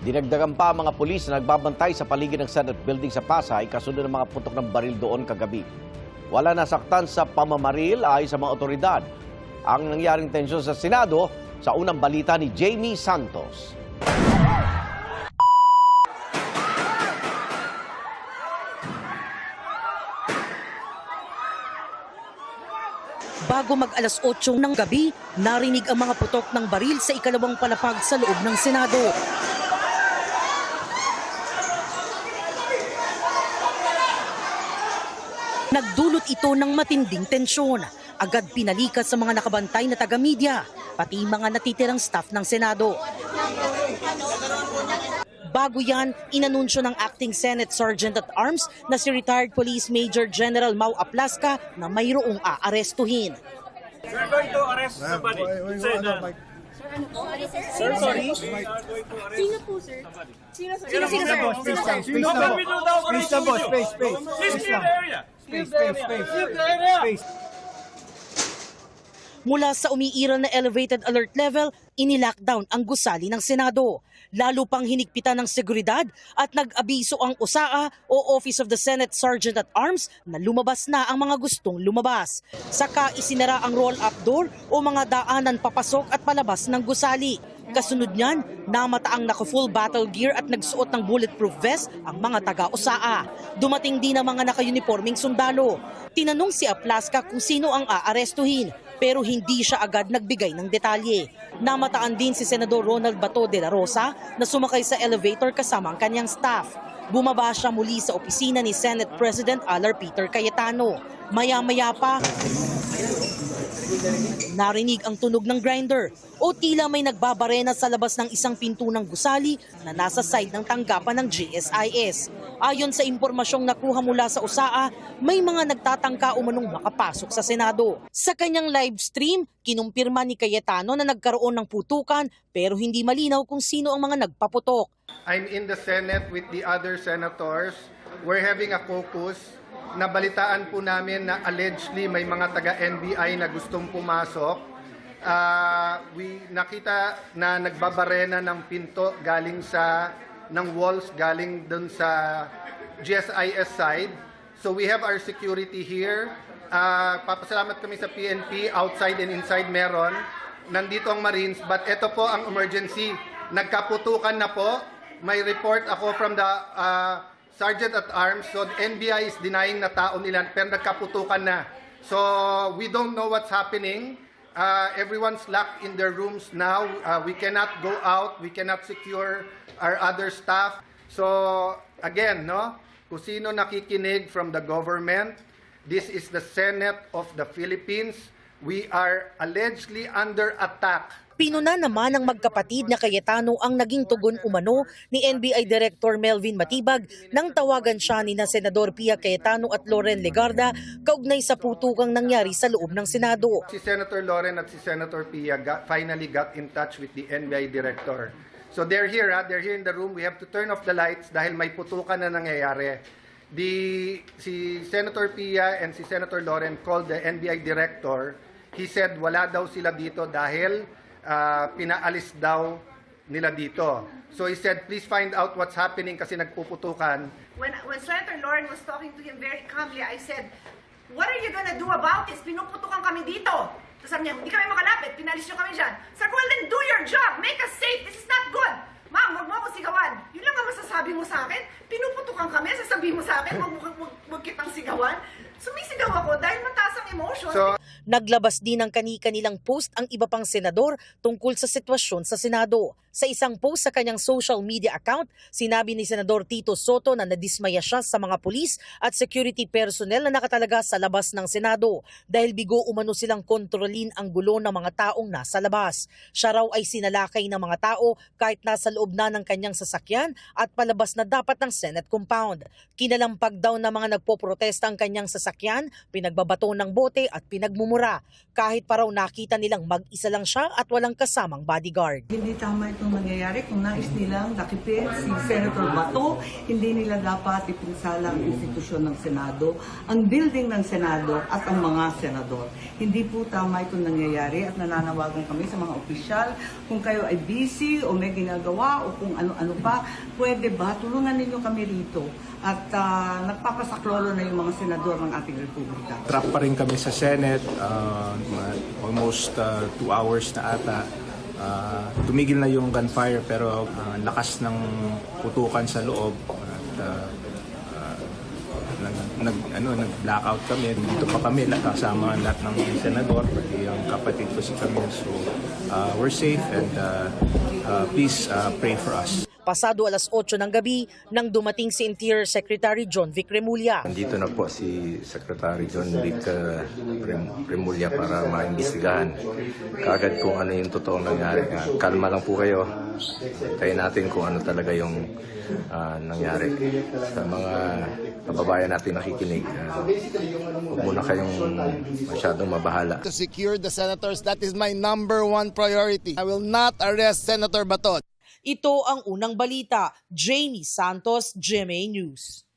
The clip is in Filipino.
Dinagdagan pa ang mga pulis na nagbabantay sa paligid ng Senate Building sa Pasay kasunod ng mga putok ng baril doon kagabi. Wala nasaktan sa pamamaril ayon sa mga otoridad. Ang nangyaring tensyon sa Senado sa unang balita ni Jamie Santos. Bago mag-alas 8 ng gabi, narinig ang mga putok ng baril sa ikalawang palapag sa loob ng Senado. Nagdulot ito ng matinding tensyon. Agad pinalikas sa mga nakabantay na taga-media, pati mga natitirang staff ng Senado. Bago yan, inanunsyo ng Acting Senate Sergeant at Arms na si retired Police Major General Mau Aplasca na mayroong aarestuhin. We're going to arrest somebody. Sir, sorry? Sino po, sir? Sino, sir? Sino, sir? Sino, sir? Please clear the area. Space. Mula sa umiiral na elevated alert level, inilockdown ang gusali ng Senado. Lalo pang hinigpitan ng seguridad at nag-abiso ang USAA o Office of the Senate Sergeant at Arms na lumabas na ang mga gustong lumabas. Saka isinara ang roll-up door o mga daanan papasok at palabas ng gusali. Kasunod niyan, namata ang naka-full battle gear at nagsuot ng bulletproof vest ang mga taga-USAA. Dumating din ang mga naka-uniforming sundalo. Tinanong si Aplasca kung sino ang aarestuhin, pero hindi siya agad nagbigay ng detalye. Namataan din si Senador Ronald Bato de la Rosa na sumakay sa elevator kasama ang kanyang staff. Bumaba siya muli sa opisina ni Senate President Alar Peter Cayetano. Maya-maya pa, narinig ang tunog ng grinder o tila may nagbabarena sa labas ng isang pinto ng gusali na nasa side ng tanggapan ng GSIS. Ayon sa impormasyong nakuha mula sa USAA, may mga nagtatangka umanong makapasok sa Senado. Sa kanyang live stream, kinumpirma ni Cayetano na nagkaroon ng putukan pero hindi malinaw kung sino ang mga nagpaputok. I'm in the Senate with the other senators. We're having a caucus. Nabalitaan po namin na allegedly may mga taga-NBI na gustong pumasok. We nakita na nagbabarena ng pinto galing ng walls galing dun sa GSIS side. So we have our security here. Papasalamat kami sa PNP, outside and inside meron. Nandito ang Marines, but ito po ang emergency. Nagkaputukan na po. May report ako from the Sergeant at Arms, so the NBI is denying na tao nila, pero nagkaputukan na. So we don't know what's happening. Everyone's locked in their rooms now. We cannot go out. We cannot secure our other staff. So again, no, kung sino nakikinig from the government, this is the Senate of the Philippines. We are allegedly under attack. Pinuna naman ng magkapatid na Cayetano ang naging tugon umano ni NBI Director Melvin Matibag nang tawagan siya ni Senador Pia Cayetano at Loren Legarda kaugnay sa putukang nangyari sa loob ng Senado. Si Senator Loren at si Senator Pia finally got in touch with the NBI Director. So they're here in the room. We have to turn off the lights dahil may putukan na nangyayari. Si Senator Pia and si Senator Loren called the NBI Director. He said wala daw sila dito dahil pinaalis daw nila dito. So he said, please find out what's happening kasi nagpuputukan. When Senator Lauren was talking to him very calmly, I said, what are you gonna do about this? Pinuputukan kami dito. Tapos sabi niya, hindi kami makalapit, pinalis niyo kami dyan. Sabi ko, well then do your job, make us safe, this is not good. Ma'am, huwag mo ako sigawan. Yun lang ang masasabi mo sa akin. Pinuputukan kami, sasabihin mo sa akin, huwag kitang sigawan. Sumisigaw ako dahil mataas ang emotion. Naglabas din ng kani-kanilang post ang iba pang senador tungkol sa sitwasyon sa Senado. Sa isang post sa kanyang social media account, sinabi ni Senador Tito Soto na nadismaya siya sa mga pulis at security personnel na nakatalaga sa labas ng Senado dahil bigo umano silang kontrolin ang gulo ng mga taong nasa labas. Siya raw ay sinalakay ng mga tao kahit nasa loob na ng kanyang sasakyan at palabas na dapat ng Senate compound. Kinalampag daw ng mga nagpoprotesta ang kanyang sasakyan, pinagbabato ng bote at pinagmumura Zamora. Kahit pa raw nakita nilang mag-isa lang siya at walang kasamang bodyguard. Hindi tama itong nangyayari kung nais nilang nakipin si Senator Bato, hindi nila dapat ipinsala ang institusyon ng Senado, ang building ng Senado at ang mga senador. Hindi po tama itong nangyayari at nananawagan kami sa mga opisyal kung kayo ay busy o may ginagawa o kung ano-ano pa, pwede ba tulungan ninyo kami rito at nagpapasaklolo na yung mga senador ng ating republika. Trap pa rin kami sa Senate, almost 2 hours na ata. Tumigil na yung gunfire pero lakas ng putukan sa loob at nag-blackout kami. Dito pa kami kasama lahat ng senador, pati yung kapatid ko si Camille. So we're safe and please pray for us. Pasado alas 8 ng gabi nang dumating si Interior Secretary John Vic Remulla. Nandito na po si Secretary John Vic Remulla para maimbestigahan kaagad kung ano yung totoong nangyari. Kalma lang po kayo. Tayo natin kung ano talaga yung nangyari. Sa mga kababayan natin nakikinig, huwag muna kayong masyadong mabahala. To secure the senators, that is my number one priority. I will not arrest Senator Bato. Ito ang unang balita. Jamie Santos, GMA News.